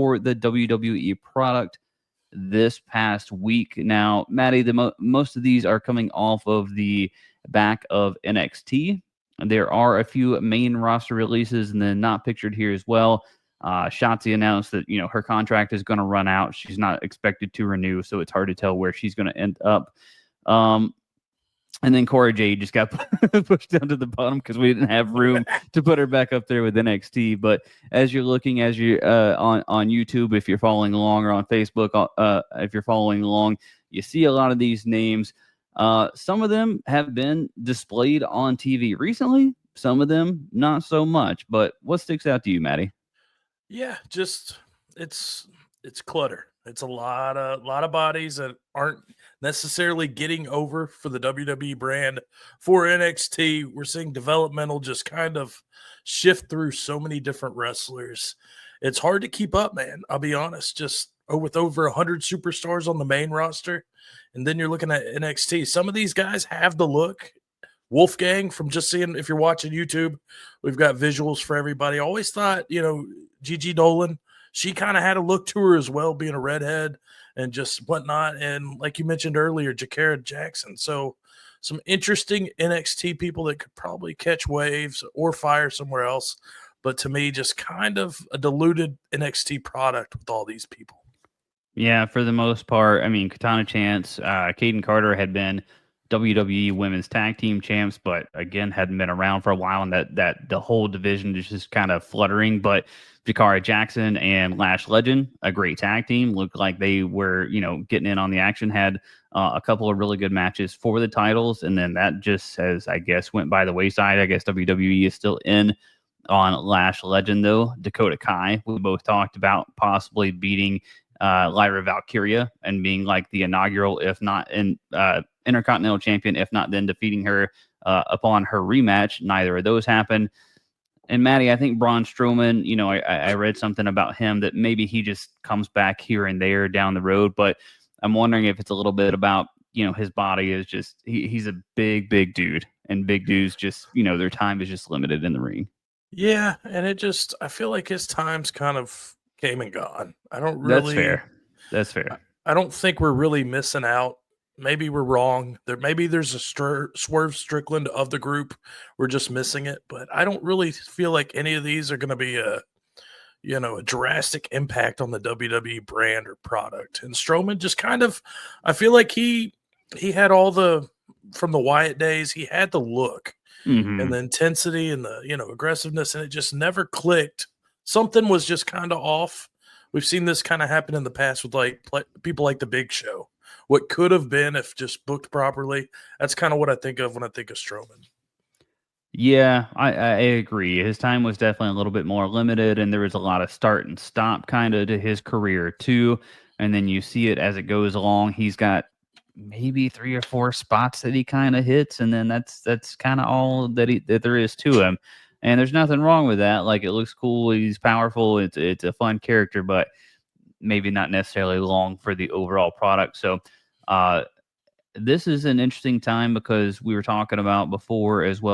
for the WWE product this past week. Now, Maddie, most of these are coming off of the back of NXT. There are a few main roster releases, and then not pictured here as well. Shotzi announced that her contract is going to run out. She's not expected to renew, so it's hard to tell where she's going to end up. And then Cora Jade just got pushed down to the bottom because we didn't have room to put her back up there with NXT. But as you're looking, on YouTube, if you're following along, or on Facebook, if you're following along, you see a lot of these names. Some of them have been displayed on TV recently. Some of them not so much. But what sticks out to you, Maddie? Yeah, just it's clutter. It's a lot of bodies that aren't necessarily getting over for the WWE brand. For NXT, we're seeing developmental just kind of shift through so many different wrestlers. It's hard to keep up, man. I'll be honest. Just with over 100 superstars on the main roster, and then you're looking at NXT. Some of these guys have the look. Wolfgang, from just seeing, if you're watching YouTube, we've got visuals for everybody. I always thought, Gigi Dolan, she kind of had a look to her as well, being a redhead and just whatnot. And like you mentioned earlier, Jakara Jackson. So some interesting NXT people that could probably catch waves or fire somewhere else. But to me, just kind of a diluted NXT product with all these people. Yeah, for the most part. I mean, Katana Chance, Kaden Carter had been WWE Women's Tag Team champs, but again, hadn't been around for a while, and that the whole division is just kind of fluttering. But Jakara Jackson and Lash Legend, a great tag team, looked like they were, getting in on the action, had a couple of really good matches for the titles, and then that just has, I guess, went by the wayside. I guess WWE is still in on Lash Legend, though. Dakota Kai, we both talked about possibly beating Lyra Valkyria and being like the inaugural, if not Intercontinental champion, if not then defeating her upon her rematch. Neither of those happened. And Maddie, I think Braun Strowman, I read something about him that maybe he just comes back here and there down the road, but I'm wondering if it's a little bit about, his body is just, he's a big dude, and big dudes just, their time is just limited in the ring. Yeah, and I feel like his time's kind of came and gone. I don't really. That's fair. I don't think we're really missing out. Maybe we're wrong. Maybe there's a Swerve Strickland of the group. We're just missing it. But I don't really feel like any of these are going to be a drastic impact on the WWE brand or product. And Strowman just kind of, I feel like he had all from the Wyatt days, he had the look and the intensity and the, aggressiveness, and it just never clicked. Something was just kind of off. We've seen this kind of happen in the past with people like the Big Show. What could have been if just booked properly. That's kind of what I think of when I think of Strowman. Yeah, I agree. His time was definitely a little bit more limited, and there was a lot of start and stop kind of to his career too. And then you see it as it goes along. He's got maybe 3 or 4 spots that he kind of hits, and then that's kind of all that there is to him. And there's nothing wrong with that. Like, it looks cool. He's powerful. It's a fun character, but maybe not necessarily long for the overall product. So this is an interesting time because we were talking about before as well.